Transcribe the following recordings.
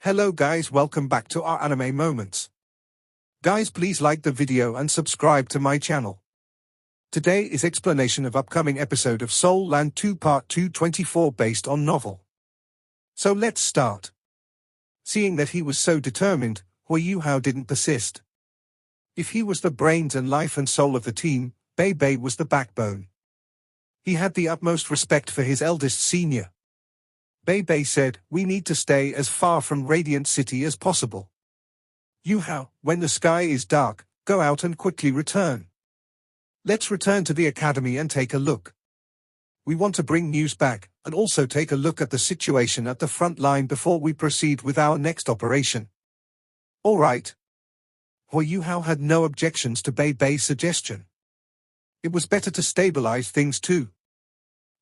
Hello guys, welcome back to our anime moments. Guys, please like the video and subscribe to my channel. Today is explanation of upcoming episode of Soul Land 2 Part 224 based on novel. So let's start. Seeing that he was so determined, Huiyuhao didn't persist. If he was the brains and life and soul of the team, Bei was the backbone. He had the utmost respect for his eldest senior. Bei said, "We need to stay as far from Radiant City as possible. Yuhao, when the sky is dark, go out and quickly return. Let's return to the academy and take a look. We want to bring news back, and also take a look at the situation at the front line before we proceed with our next operation." All right. Huiyuhao had no objections to Bei's suggestion. It was better to stabilize things too.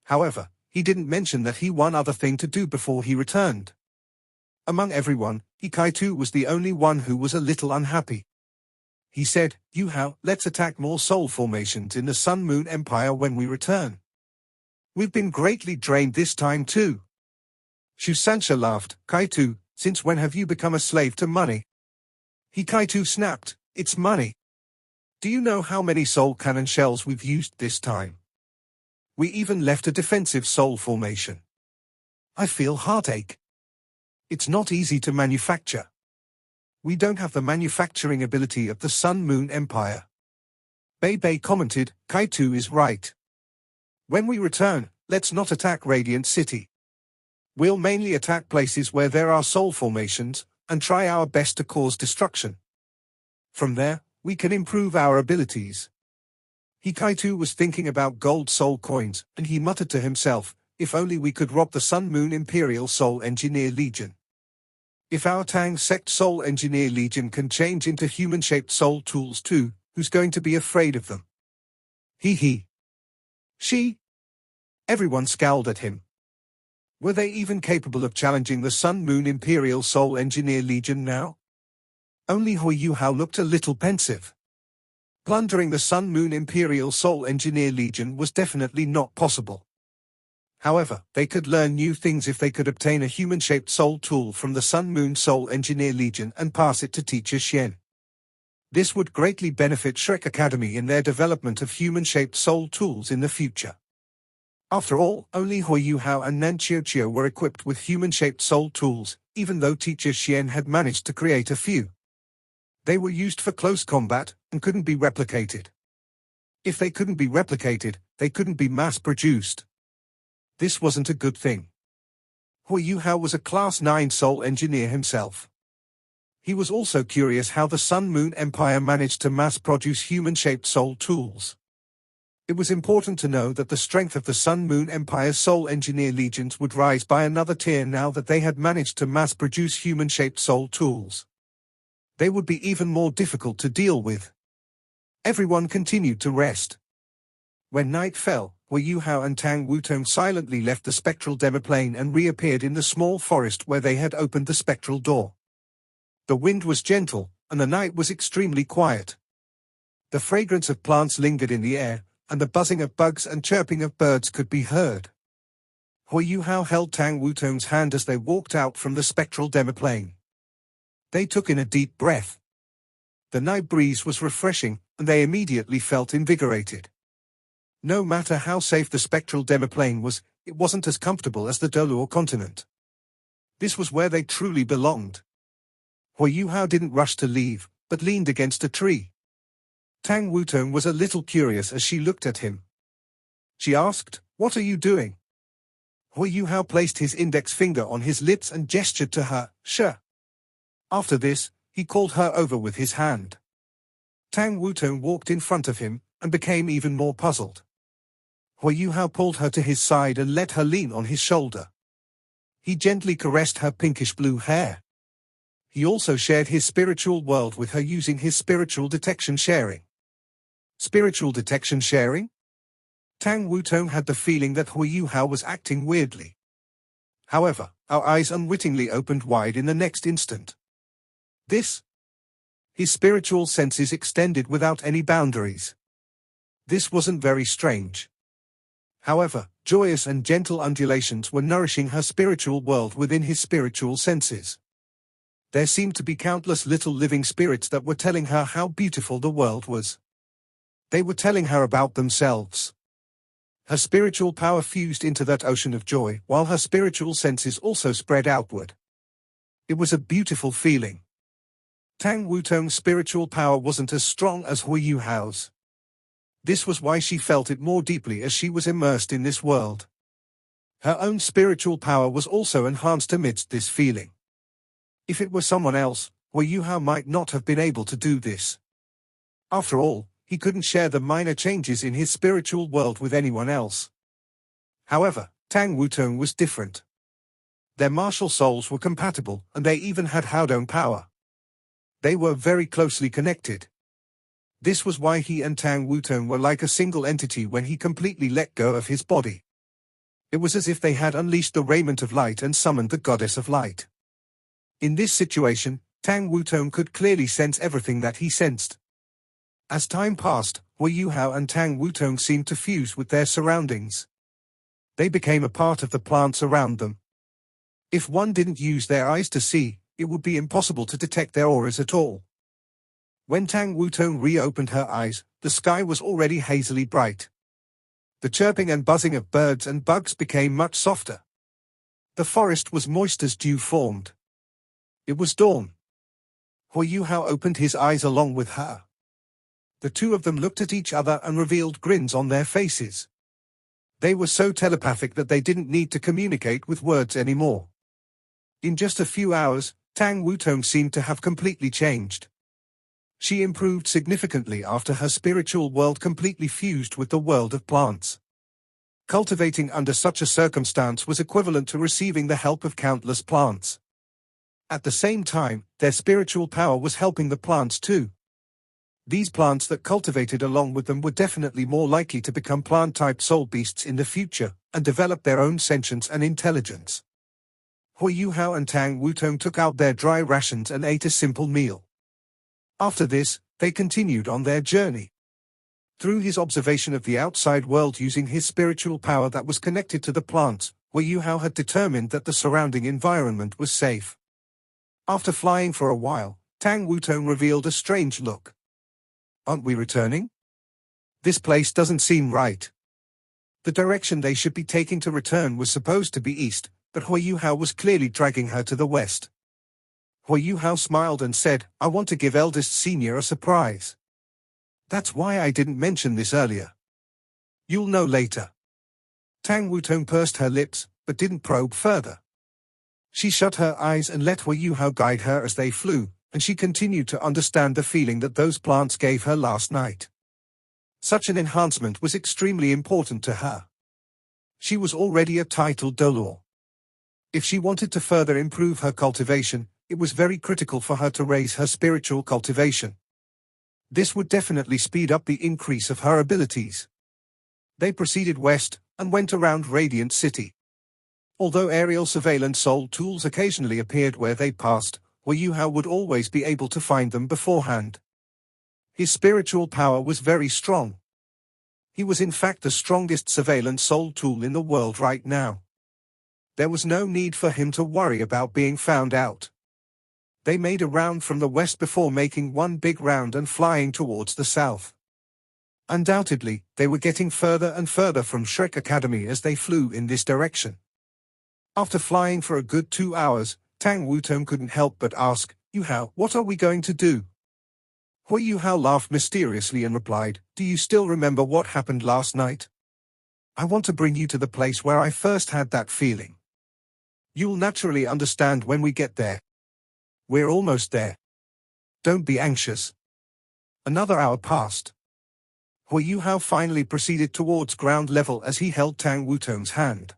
However, he didn't mention that he one other thing to do before he returned. Among everyone, Ikaitu was the only one who was a little unhappy. He said, "Yuhao, let's attack more soul formations in the Sun Moon Empire when we return. We've been greatly drained this time too." Shusansha laughed. "Kaitu, since when have you become a slave to money?" Hikaitu snapped, "It's money. Do you know how many soul cannon shells we've used this time? We even left a defensive soul formation. I feel heartache. It's not easy to manufacture. We don't have the manufacturing ability of the Sun Moon Empire." Bei commented, "Kaitu is right. When we return, let's not attack Radiant City. We'll mainly attack places where there are soul formations, and try our best to cause destruction. From there, we can improve our abilities." Hikaitu was thinking about gold soul coins, and he muttered to himself, "If only we could rob the Sun Moon Imperial Soul Engineer Legion. If our Tang Sect Soul Engineer Legion can change into human-shaped soul tools too, who's going to be afraid of them?" He. She. Everyone scowled at him. Were they even capable of challenging the Sun Moon Imperial Soul Engineer Legion now? Only Huiyuhao looked a little pensive. Plundering the Sun Moon Imperial Soul Engineer Legion was definitely not possible. However, they could learn new things if they could obtain a human-shaped soul tool from the Sun Moon Soul Engineer Legion and pass it to Teacher Xian. This would greatly benefit Shrek Academy in their development of human-shaped soul tools in the future. After all, only Huiyuhao and Nanqiuqiu were equipped with human-shaped soul tools, even though Teacher Xian had managed to create a few. They were used for close combat, and couldn't be replicated. If they couldn't be replicated, they couldn't be mass-produced. This wasn't a good thing. Huiyuhao was a Class 9 soul engineer himself. He was also curious how the Sun Moon Empire managed to mass-produce human-shaped soul tools. It was important to know that the strength of the Sun Moon Empire's soul engineer legions would rise by another tier now that they had managed to mass-produce human-shaped soul tools. They would be even more difficult to deal with. Everyone continued to rest. When night fell, Huiyuhao and Tang Wutong silently left the spectral demoplane and reappeared in the small forest where they had opened the spectral door. The wind was gentle, and the night was extremely quiet. The fragrance of plants lingered in the air, and the buzzing of bugs and chirping of birds could be heard. Huiyuhao held Tang Wutong's hand as they walked out from the spectral demoplane. They took in a deep breath. The night breeze was refreshing, and they immediately felt invigorated. No matter how safe the spectral demoplane was, it wasn't as comfortable as the Dolor continent. This was where they truly belonged. Huiyuhao didn't rush to leave, but leaned against a tree. Tang Wutong was a little curious as she looked at him. She asked, "What are you doing?" Huiyuhao placed his index finger on his lips and gestured to her, "Sure." After this, he called her over with his hand. Tang Wutong walked in front of him, and became even more puzzled. Huiyuhao pulled her to his side and let her lean on his shoulder. He gently caressed her pinkish-blue hair. He also shared his spiritual world with her using his spiritual detection sharing. Spiritual detection sharing? Tang Wutong had the feeling that Huiyuhao was acting weirdly. However, our eyes unwittingly opened wide in the next instant. This? His spiritual senses extended without any boundaries. This wasn't very strange. However, joyous and gentle undulations were nourishing her spiritual world within his spiritual senses. There seemed to be countless little living spirits that were telling her how beautiful the world was. They were telling her about themselves. Her spiritual power fused into that ocean of joy, while her spiritual senses also spread outward. It was a beautiful feeling. Tang Wutong's spiritual power wasn't as strong as Hui Yuhao's. This was why she felt it more deeply as she was immersed in this world. Her own spiritual power was also enhanced amidst this feeling. If it were someone else, Hui Yuhao might not have been able to do this. After all, he couldn't share the minor changes in his spiritual world with anyone else. However, Tang Wutong was different. Their martial souls were compatible, and they even had Haodong power. They were very closely connected. This was why he and Tang Wutong were like a single entity when he completely let go of his body. It was as if they had unleashed the raiment of light and summoned the goddess of light. In this situation, Tang Wutong could clearly sense everything that he sensed. As time passed, Hui Yuhao and Tang Wutong seemed to fuse with their surroundings. They became a part of the plants around them. If one didn't use their eyes to see, it would be impossible to detect their auras at all. When Tang Wutong reopened her eyes, the sky was already hazily bright. The chirping and buzzing of birds and bugs became much softer. The forest was moist as dew formed. It was dawn. Hui Yuhao opened his eyes along with her. The two of them looked at each other and revealed grins on their faces. They were so telepathic that they didn't need to communicate with words anymore. In just a few hours, Tang Wutong seemed to have completely changed. She improved significantly after her spiritual world completely fused with the world of plants. Cultivating under such a circumstance was equivalent to receiving the help of countless plants. At the same time, their spiritual power was helping the plants too. These plants that cultivated along with them were definitely more likely to become plant-type soul beasts in the future, and develop their own sentience and intelligence. Hui Yuhao and Tang Wutong took out their dry rations and ate a simple meal. After this, they continued on their journey. Through his observation of the outside world using his spiritual power that was connected to the plants, Hui Yuhao had determined that the surrounding environment was safe. After flying for a while, Tang Wutong revealed a strange look. "Aren't we returning? This place doesn't seem right." The direction they should be taking to return was supposed to be east, but Hui Yuhao was clearly dragging her to the west. Hui Yuhao smiled and said, "I want to give eldest senior a surprise. That's why I didn't mention this earlier. You'll know later." Tang Wutong pursed her lips, but didn't probe further. She shut her eyes and let Hui Yuhao guide her as they flew, and she continued to understand the feeling that those plants gave her last night. Such an enhancement was extremely important to her. She was already a titled Dolor. If she wanted to further improve her cultivation, it was very critical for her to raise her spiritual cultivation. This would definitely speed up the increase of her abilities. They proceeded west, and went around Radiant City. Although aerial surveillance soul tools occasionally appeared where they passed, Hui Yuhao would always be able to find them beforehand. His spiritual power was very strong. He was in fact the strongest surveillance soul tool in the world right now. There was no need for him to worry about being found out. They made a round from the west before making one big round and flying towards the south. Undoubtedly, they were getting further and further from Shrek Academy as they flew in this direction. After flying for a good 2 hours, Tang Wutong couldn't help but ask, "Yuhao, what are we going to do?" Hui Yuhao laughed mysteriously and replied, "Do you still remember what happened last night? I want to bring you to the place where I first had that feeling. You'll naturally understand when we get there. We're almost there. Don't be anxious." Another hour passed. Hui Yuhao finally proceeded towards ground level as he held Tang Wutong's hand.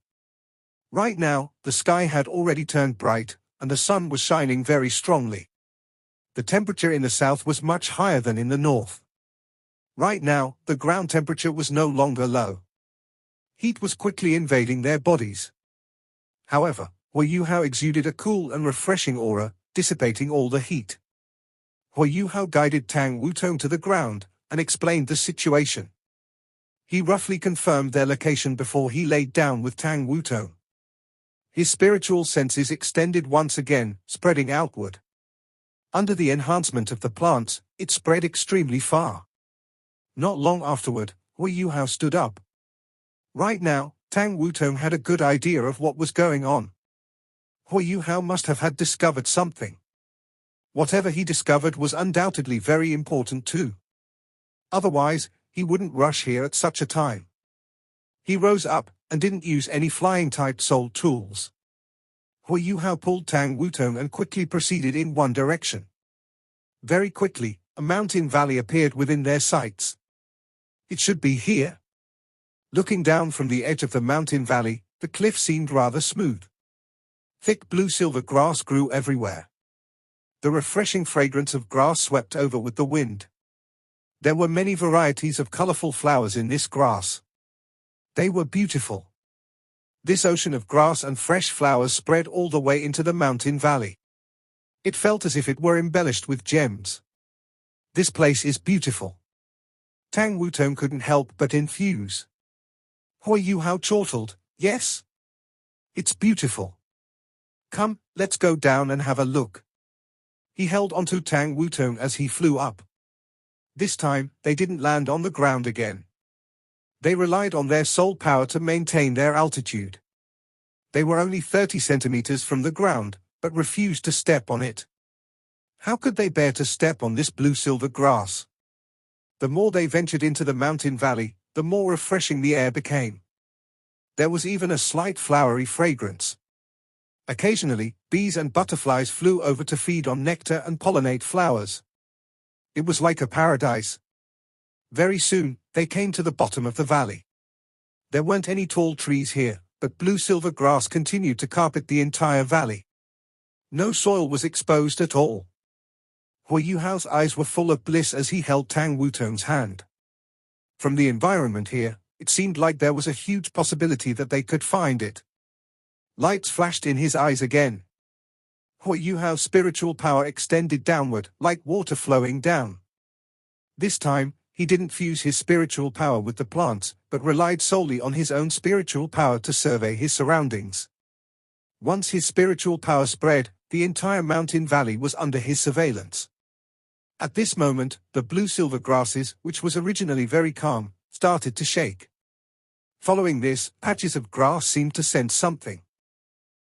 Right now, the sky had already turned bright, and the sun was shining very strongly. The temperature in the south was much higher than in the north. Right now, the ground temperature was no longer low. Heat was quickly invading their bodies. However, Hui Yuhao exuded a cool and refreshing aura, dissipating all the heat. Hui Yuhao guided Tang Wutong to the ground, and explained the situation. He roughly confirmed their location before he laid down with Tang Wutong. His spiritual senses extended once again, spreading outward. Under the enhancement of the plants, it spread extremely far. Not long afterward, Hui Yuhao stood up. Right now, Tang Wutong had a good idea of what was going on. Hui Yuhao must have had discovered something. Whatever he discovered was undoubtedly very important too. Otherwise, he wouldn't rush here at such a time. He rose up, and didn't use any flying-type soul tools. Hui Yuhao pulled Tang Wutong and quickly proceeded in one direction. Very quickly, a mountain valley appeared within their sights. It should be here. Looking down from the edge of the mountain valley, the cliff seemed rather smooth. Thick blue-silver grass grew everywhere. The refreshing fragrance of grass swept over with the wind. There were many varieties of colorful flowers in this grass. They were beautiful. This ocean of grass and fresh flowers spread all the way into the mountain valley. It felt as if it were embellished with gems. This place is beautiful. Tang Wutong couldn't help but enthuse. Hui Yuhao chortled, yes? It's beautiful. Come, let's go down and have a look. He held onto Tang Wutong as he flew up. This time, they didn't land on the ground again. They relied on their soul power to maintain their altitude. They were only 30 centimeters from the ground, but refused to step on it. How could they bear to step on this blue-silver grass? The more they ventured into the mountain valley, the more refreshing the air became. There was even a slight flowery fragrance. Occasionally, bees and butterflies flew over to feed on nectar and pollinate flowers. It was like a paradise. Very soon, they came to the bottom of the valley. There weren't any tall trees here, but blue-silver grass continued to carpet the entire valley. No soil was exposed at all. Hui Yuhao's eyes were full of bliss as he held Tang Wutong's hand. From the environment here, it seemed like there was a huge possibility that they could find it. Lights flashed in his eyes again. Hui Yuhao's spiritual power extended downward, like water flowing down. This time, he didn't fuse his spiritual power with the plants, but relied solely on his own spiritual power to survey his surroundings. Once his spiritual power spread, the entire mountain valley was under his surveillance. At this moment, the blue-silver grasses, which was originally very calm, started to shake. Following this, patches of grass seemed to sense something.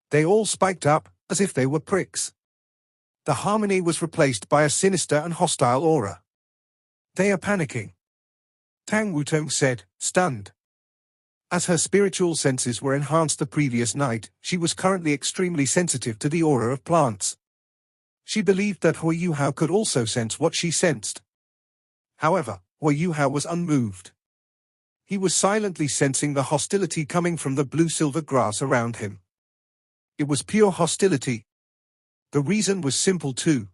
They all spiked up, as if they were pricks. The harmony was replaced by a sinister and hostile aura. They are panicking, Tang Wutong said, stunned. As her spiritual senses were enhanced the previous night, she was currently extremely sensitive to the aura of plants. She believed that Hui Yuhao could also sense what she sensed. However, Hui Yuhao was unmoved. He was silently sensing the hostility coming from the blue-silver grass around him. It was pure hostility. The reason was simple too.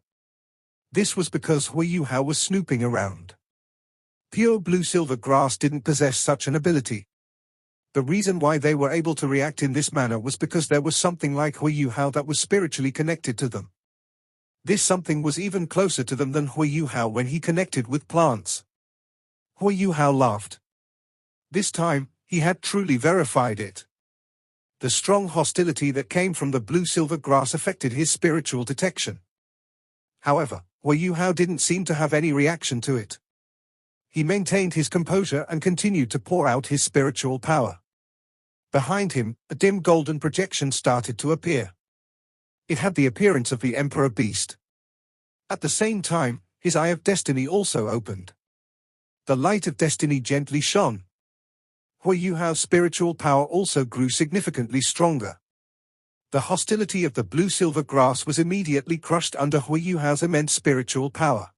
This was because Hui Yuhao was snooping around. Pure blue-silver grass didn't possess such an ability. The reason why they were able to react in this manner was because there was something like Hui Yuhao that was spiritually connected to them. This something was even closer to them than Hui Yuhao when he connected with plants. Hui Yuhao laughed. This time, he had truly verified it. The strong hostility that came from the blue-silver grass affected his spiritual detection. However, Hui Yuhao didn't seem to have any reaction to it. He maintained his composure and continued to pour out his spiritual power. Behind him, a dim golden projection started to appear. It had the appearance of the Emperor Beast. At the same time, his Eye of Destiny also opened. The light of destiny gently shone. Hui Yuhao's spiritual power also grew significantly stronger. The hostility of the blue-silver grass was immediately crushed under Hui Yuhao's immense spiritual power.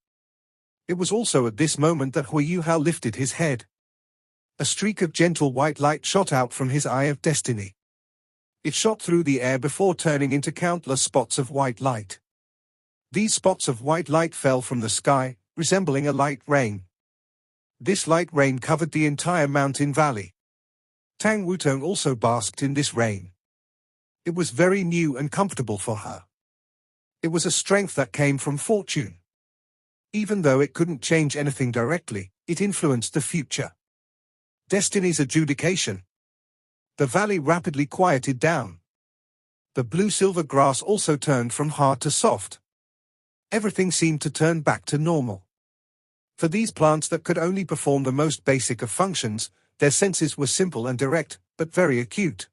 It was also at this moment that Hui Yuhao lifted his head. A streak of gentle white light shot out from his Eye of Destiny. It shot through the air before turning into countless spots of white light. These spots of white light fell from the sky, resembling a light rain. This light rain covered the entire mountain valley. Tang Wutong also basked in this rain. It was very new and comfortable for her. It was a strength that came from fortune. Even though it couldn't change anything directly, it influenced the future. Destiny's adjudication. The valley rapidly quieted down. The blue-silver grass also turned from hard to soft. Everything seemed to turn back to normal. For these plants that could only perform the most basic of functions, their senses were simple and direct, but very acute.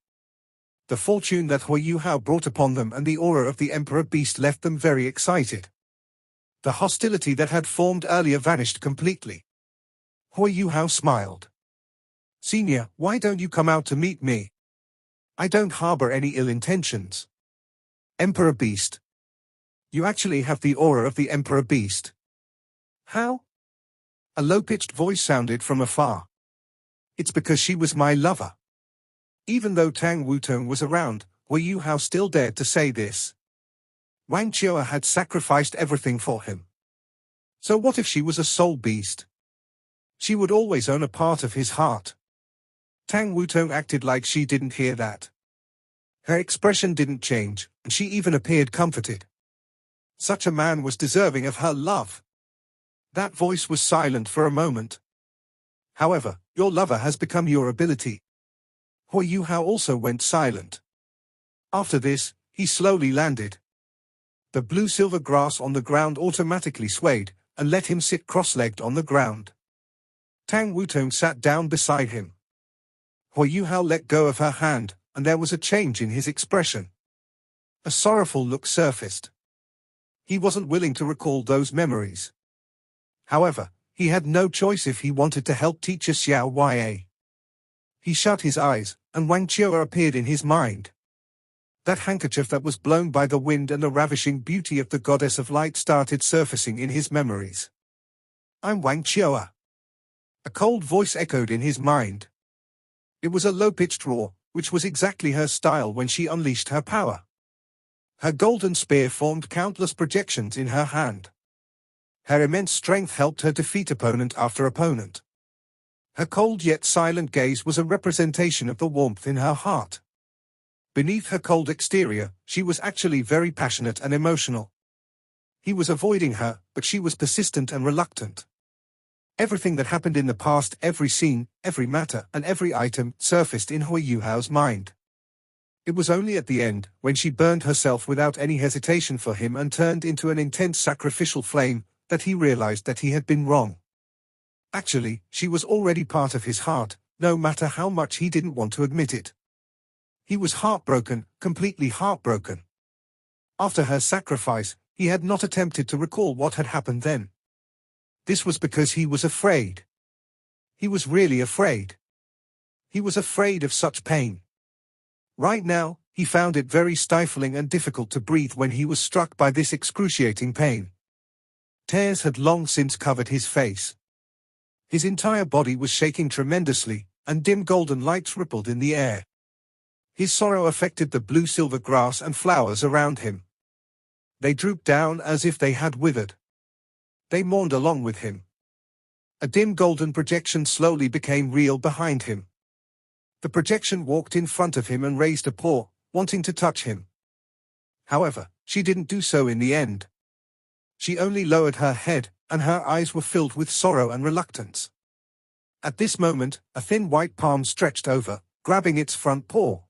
The fortune that Hui Yuhao brought upon them and the aura of the Emperor Beast left them very excited. The hostility that had formed earlier vanished completely. Hui Yuhao smiled. "Senior, why don't you come out to meet me? I don't harbor any ill intentions." "Emperor Beast. You actually have the aura of the Emperor Beast." "How?" A low-pitched voice sounded from afar. "It's because she was my lover." Even though Tang Wutong was around, Hui Yuhao still dared to say this. Wang Chua had sacrificed everything for him. So what if she was a soul beast? She would always own a part of his heart. Tang Wutong acted like she didn't hear that. Her expression didn't change, and she even appeared comforted. Such a man was deserving of her love. That voice was silent for a moment. "However, your lover has become your ability." Hui Yuhao also went silent. After this, he slowly landed. The blue-silver grass on the ground automatically swayed, and let him sit cross-legged on the ground. Tang Wutong sat down beside him. Hui Yuhao let go of her hand, and there was a change in his expression. A sorrowful look surfaced. He wasn't willing to recall those memories. However, he had no choice if he wanted to help teacher Xiao Ya. He shut his eyes, and Wang Chua appeared in his mind. That handkerchief that was blown by the wind and the ravishing beauty of the goddess of light started surfacing in his memories. "I'm Wang Chua." A cold voice echoed in his mind. It was a low-pitched roar, which was exactly her style when she unleashed her power. Her golden spear formed countless projections in her hand. Her immense strength helped her defeat opponent after opponent. Her cold yet silent gaze was a representation of the warmth in her heart. Beneath her cold exterior, she was actually very passionate and emotional. He was avoiding her, but she was persistent and reluctant. Everything that happened in the past, every scene, every matter, and every item, surfaced in Hui Yuhao's mind. It was only at the end, when she burned herself without any hesitation for him and turned into an intense sacrificial flame, that he realized that he had been wrong. Actually, she was already part of his heart, no matter how much he didn't want to admit it. He was heartbroken, completely heartbroken. After her sacrifice, he had not attempted to recall what had happened then. This was because he was afraid. He was really afraid. He was afraid of such pain. Right now, he found it very stifling and difficult to breathe when he was struck by this excruciating pain. Tears had long since covered his face. His entire body was shaking tremendously, and dim golden lights rippled in the air. His sorrow affected the blue-silver grass and flowers around him. They drooped down as if they had withered. They mourned along with him. A dim golden projection slowly became real behind him. The projection walked in front of him and raised a paw, wanting to touch him. However, she didn't do so in the end. She only lowered her head, and her eyes were filled with sorrow and reluctance. At this moment, a thin white palm stretched over, grabbing its front paw.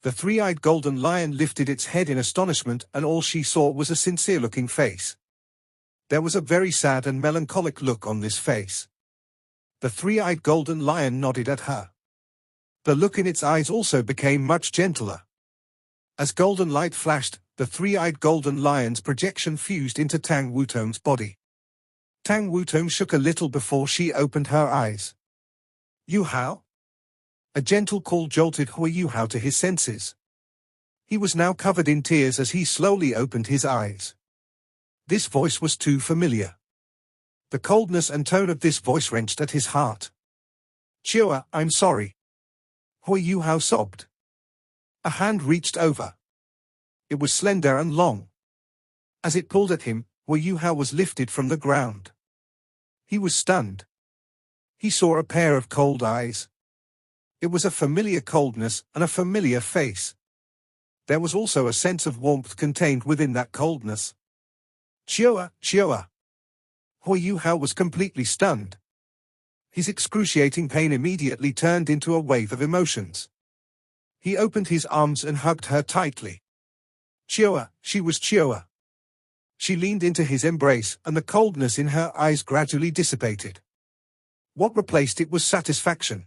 The three-eyed golden lion lifted its head in astonishment, and all she saw was a sincere-looking face. There was a very sad and melancholic look on this face. The three-eyed golden lion nodded at her. The look in its eyes also became much gentler. As golden light flashed, the three-eyed golden lion's projection fused into Tang Wutong's body. Tang Wutong shook a little before she opened her eyes. "Yuhao?" A gentle call jolted Hui Yuhao to his senses. He was now covered in tears as he slowly opened his eyes. This voice was too familiar. The coldness and tone of this voice wrenched at his heart. "Chua, I'm sorry." Hui Yuhao sobbed. A hand reached over. It was slender and long. As it pulled at him, Hui Yuhao was lifted from the ground. He was stunned. He saw a pair of cold eyes. It was a familiar coldness and a familiar face. There was also a sense of warmth contained within that coldness. "Chua, Chua." Hui Yuhao was completely stunned. His excruciating pain immediately turned into a wave of emotions. He opened his arms and hugged her tightly. Chua, she was Chua. She leaned into his embrace, and the coldness in her eyes gradually dissipated. What replaced it was satisfaction.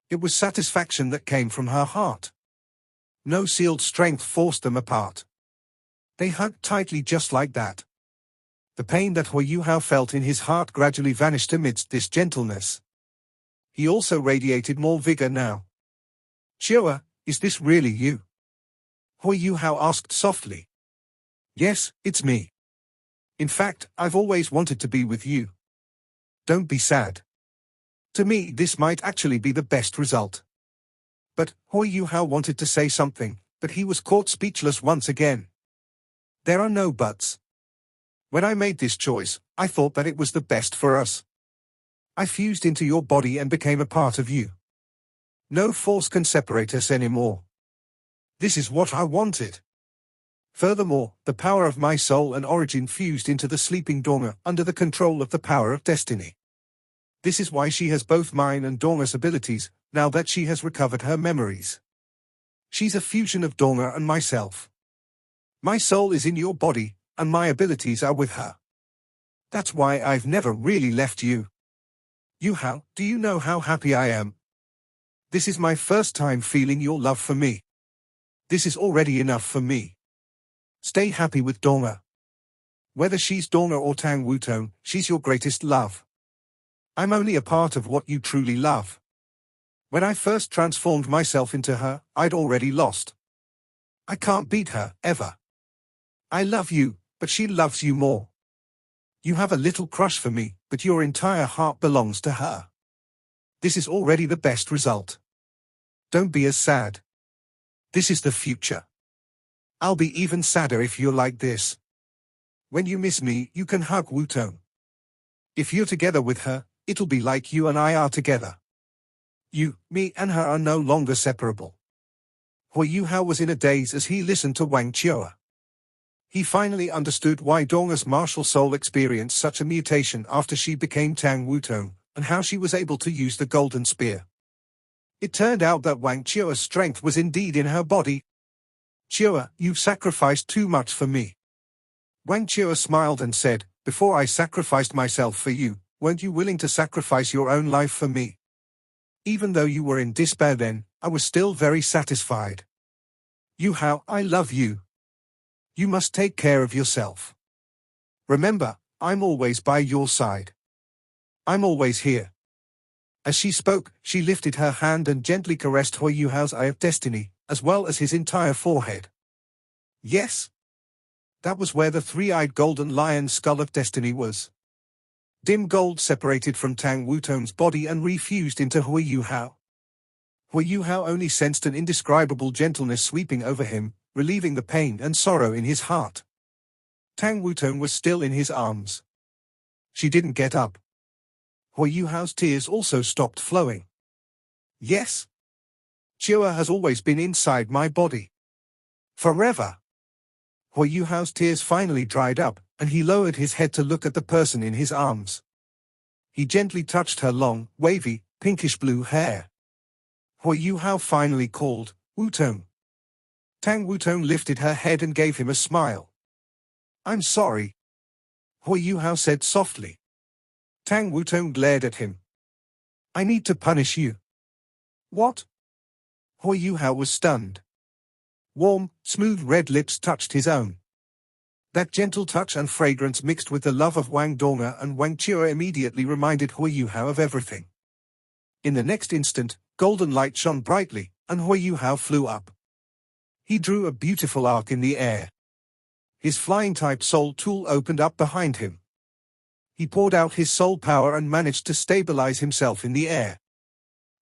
It was satisfaction that came from her heart. No sealed strength forced them apart. They hugged tightly just like that. The pain that Hui Yuhao felt in his heart gradually vanished amidst this gentleness. He also radiated more vigor now. "Chua, is this really you?" Hui Yuhao asked softly. "Yes, it's me. In fact, I've always wanted to be with you. Don't be sad. To me, this might actually be the best result." But Hui Yuhao wanted to say something, but he was caught speechless once again. "There are no buts. When I made this choice, I thought that it was the best for us. I fused into your body and became a part of you. No force can separate us anymore. This is what I wanted. Furthermore, the power of my soul and origin fused into the sleeping Donga under the control of the power of destiny. This is why she has both mine and Donga's abilities, now that she has recovered her memories. She's a fusion of Donga and myself. My soul is in your body, and my abilities are with her. That's why I've never really left you. Yuhao, do you know how happy I am? This is my first time feeling your love for me. This is already enough for me. Stay happy with Donga. Whether she's Donga or Tang Wutong, she's your greatest love. I'm only a part of what you truly love. When I first transformed myself into her, I'd already lost. I can't beat her, ever. I love you, but she loves you more. You have a little crush for me, but your entire heart belongs to her. This is already the best result. Don't be as sad. This is the future. I'll be even sadder if you're like this. When you miss me, you can hug Wutong. If you're together with her, it'll be like you and I are together. You, me and her are no longer separable." Hui Yuhao was in a daze as he listened to Wang Chua. He finally understood why Donga's martial soul experienced such a mutation after she became Tang Wutong, and how she was able to use the golden spear. It turned out that Wang Chua's strength was indeed in her body. "Chua, you've sacrificed too much for me." Wang Chua smiled and said, "Before I sacrificed myself for you, weren't you willing to sacrifice your own life for me? Even though you were in despair then, I was still very satisfied. Yuhao, I love you. You must take care of yourself. Remember, I'm always by your side. I'm always here." As she spoke, she lifted her hand and gently caressed Hui Yuhao's eye of destiny, as well as his entire forehead. Yes. That was where the three-eyed golden lion's skull of destiny was. Dim gold separated from Tang Wutong's body and refused into Hui Yuhao. Hui Yuhao only sensed an indescribable gentleness sweeping over him, relieving the pain and sorrow in his heart. Tang Wutong was still in his arms. She didn't get up. Hui Yuhao's tears also stopped flowing. Yes. Chua has always been inside my body. Forever. Hui Yuhao's tears finally dried up, and he lowered his head to look at the person in his arms. He gently touched her long, wavy, pinkish-blue hair. Hui Yuhao finally called, "Wutong." Tang Wutong lifted her head and gave him a smile. "I'm sorry," Hui Yuhao said softly. Tang Wutong glared at him. "I need to punish you." "What?" Hui Yuhao was stunned. Warm, smooth red lips touched his own. That gentle touch and fragrance mixed with the love of Wang Donga and Wang Chua immediately reminded Hui Yuhao of everything. In the next instant, golden light shone brightly, and Hui Yuhao flew up. He drew a beautiful arc in the air. His flying-type soul tool opened up behind him. He poured out his soul power and managed to stabilize himself in the air.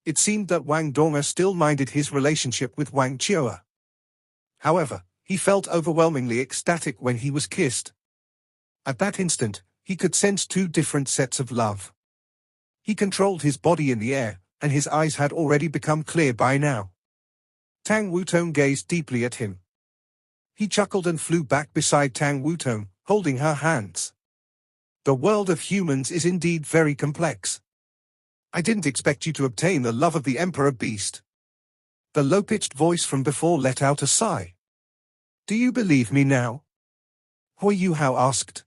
It seemed that Wang Donga still minded his relationship with Wang Chua. However, he felt overwhelmingly ecstatic when he was kissed. At that instant, he could sense two different sets of love. He controlled his body in the air, and his eyes had already become clear by now. Tang Wutong gazed deeply at him. He chuckled and flew back beside Tang Wutong, holding her hands. The world of humans is indeed very complex. I didn't expect you to obtain the love of the Emperor Beast. The low-pitched voice from before let out a sigh. Do you believe me now? Hui Yuhao asked.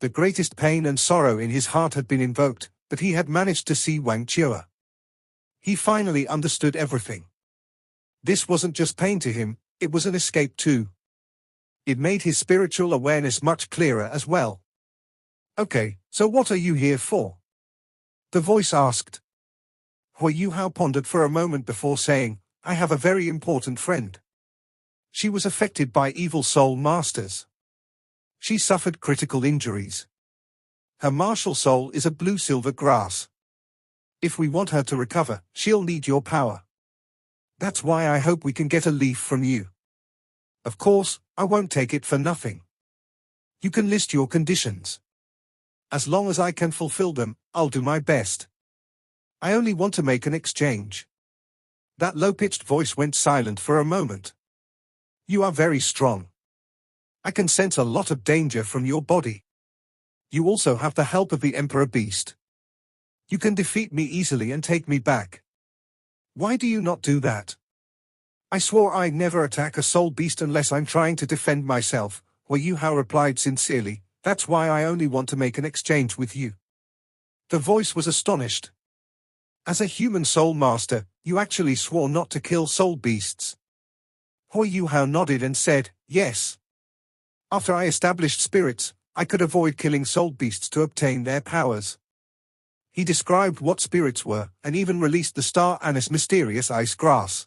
The greatest pain and sorrow in his heart had been invoked, but he had managed to see Wang Chua. He finally understood everything. This wasn't just pain to him, it was an escape too. It made his spiritual awareness much clearer as well. Okay, so what are you here for? The voice asked. Hui Yuhao pondered for a moment before saying, I have a very important friend. She was affected by evil soul masters. She suffered critical injuries. Her martial soul is a blue-silver grass. If we want her to recover, she'll need your power. That's why I hope we can get a leaf from you. Of course, I won't take it for nothing. You can list your conditions. As long as I can fulfill them, I'll do my best. I only want to make an exchange. That low-pitched voice went silent for a moment. You are very strong. I can sense a lot of danger from your body. You also have the help of the Emperor Beast. You can defeat me easily and take me back. Why do you not do that? I swore I'd never attack a soul beast unless I'm trying to defend myself, Hui Yuhao replied sincerely. That's why I only want to make an exchange with you. The voice was astonished. As a human soul master, you actually swore not to kill soul beasts. Hui Yuhao nodded and said, yes. After I established spirits, I could avoid killing soul beasts to obtain their powers. He described what spirits were, and even released the star anise mysterious ice grass.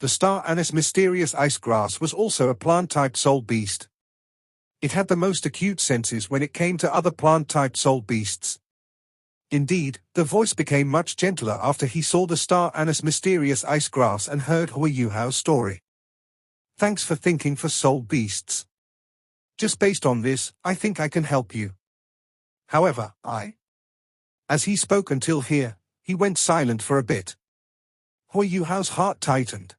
The star anise mysterious ice grass was also a plant-type soul beast. It had the most acute senses when it came to other plant-type soul beasts. Indeed, the voice became much gentler after he saw the star anise mysterious ice grass and heard Hui Yuhao's story. Thanks for thinking for soul beasts. Just based on this, I think I can help you. However, As he spoke until here, he went silent for a bit. Hui Yuhao's heart tightened.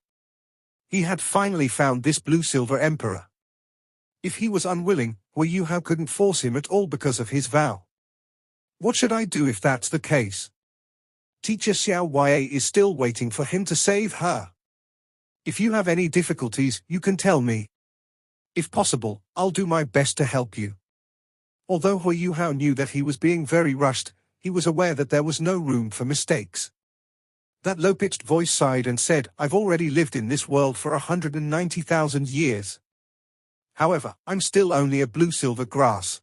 He had finally found this blue-silver emperor. If he was unwilling, Hui Yuhao couldn't force him at all because of his vow. What should I do if that's the case? Teacher Xiao Yue is still waiting for him to save her. If you have any difficulties, you can tell me. If possible, I'll do my best to help you. Although Hui Yuhao knew that he was being very rushed, he was aware that there was no room for mistakes. That low-pitched voice sighed and said, I've already lived in this world for 190,000 years. However, I'm still only a blue-silver grass.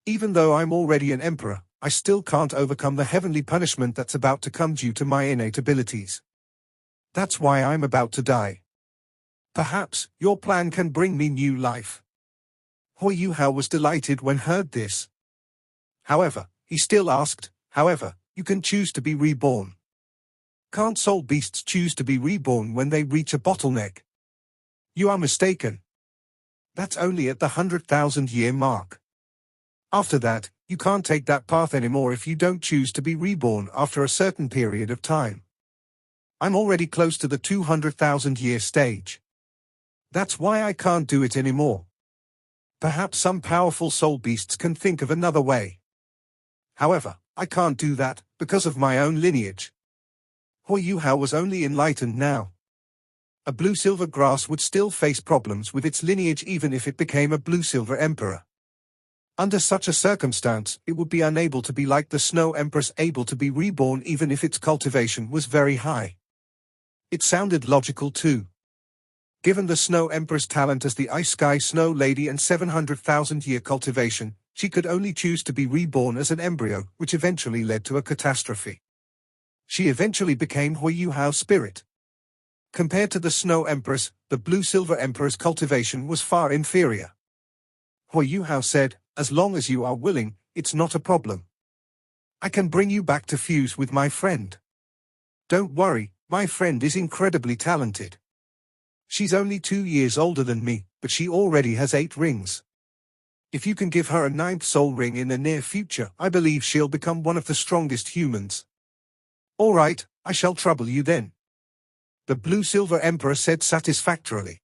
Even though I'm already an emperor, I still can't overcome the heavenly punishment that's about to come due to my innate abilities. That's why I'm about to die. Perhaps, your plan can bring me new life. Hui Yuhao was delighted when heard this. However, he still asked, however, you can choose to be reborn. Can't soul beasts choose to be reborn when they reach a bottleneck? You are mistaken. That's only at the 100,000-year mark. After that, you can't take that path anymore if you don't choose to be reborn after a certain period of time. I'm already close to the 200,000-year stage. That's why I can't do it anymore. Perhaps some powerful soul beasts can think of another way. However, I can't do that, because of my own lineage. Hui Yuhao was only enlightened now. A blue-silver grass would still face problems with its lineage even if it became a blue-silver emperor. Under such a circumstance, it would be unable to be like the Snow Empress, able to be reborn even if its cultivation was very high. It sounded logical too. Given the Snow Empress' talent as the Ice Sky Snow Lady and 700,000-year cultivation, she could only choose to be reborn as an embryo, which eventually led to a catastrophe. She eventually became Hui Yuhao's spirit. Compared to the Snow Empress, the Blue-Silver Emperor's cultivation was far inferior. Hui Yuhao said, as long as you are willing, it's not a problem. I can bring you back to fuse with my friend. Don't worry, my friend is incredibly talented. She's only 2 years older than me, but she already has 8 rings. If you can give her a 9th soul ring in the near future, I believe she'll become one of the strongest humans. All right, I shall trouble you then. The Blue-Silver Emperor said satisfactorily.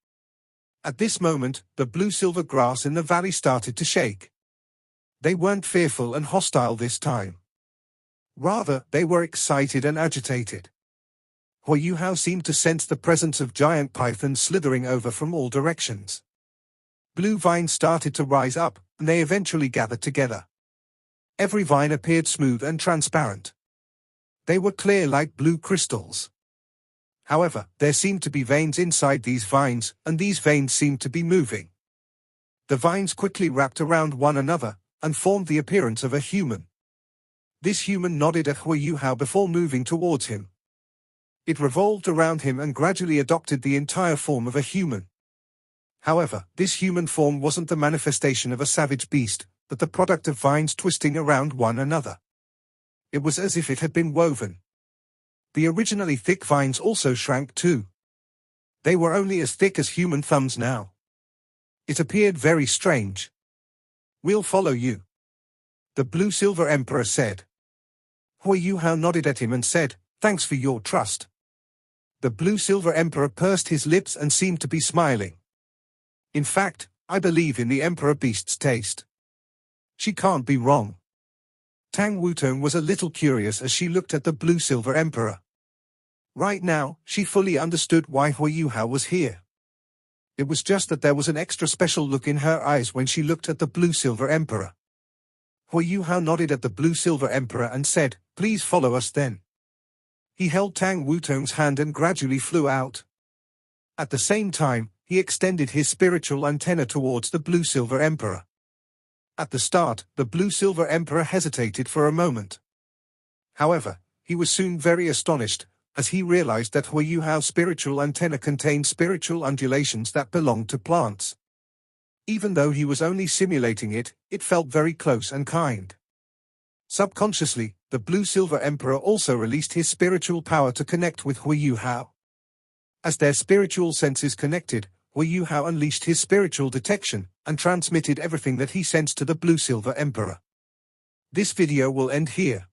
At this moment, the blue-silver grass in the valley started to shake. They weren't fearful and hostile this time. Rather, they were excited and agitated. Hui Yuhao seemed to sense the presence of giant pythons slithering over from all directions. Blue vines started to rise up, and they eventually gathered together. Every vine appeared smooth and transparent. They were clear like blue crystals. However, there seemed to be veins inside these vines, and these veins seemed to be moving. The vines quickly wrapped around one another, and formed the appearance of a human. This human nodded at Hui Yuhao before moving towards him. It revolved around him and gradually adopted the entire form of a human. However, this human form wasn't the manifestation of a savage beast, but the product of vines twisting around one another. It was as if it had been woven. The originally thick vines also shrank too. They were only as thick as human thumbs now. It appeared very strange. "We'll follow you," the Blue-Silver Emperor said. Hui Yuhao nodded at him and said, "Thanks for your trust." The Blue-Silver Emperor pursed his lips and seemed to be smiling. "In fact, I believe in the Emperor Beast's taste. She can't be wrong." Tang Wutong was a little curious as she looked at the Blue-Silver Emperor. Right now, she fully understood why Hui Yuhao was here. It was just that there was an extra special look in her eyes when she looked at the Blue-Silver Emperor. Hui Yuhao nodded at the Blue-Silver Emperor and said, "Please follow us then." He held Tang Wutong's hand and gradually flew out. At the same time, he extended his spiritual antenna towards the Blue-Silver Emperor. At the start, the Blue-Silver Emperor hesitated for a moment. However, he was soon very astonished, as he realized that Hui Yuhao's spiritual antenna contained spiritual undulations that belonged to plants. Even though he was only simulating it, it felt very close and kind. Subconsciously, the Blue-Silver Emperor also released his spiritual power to connect with Hui Yuhao. As their spiritual senses connected, Hui Yuhao unleashed his spiritual detection, and transmitted everything that he sensed to the Blue-Silver Emperor. This video will end here.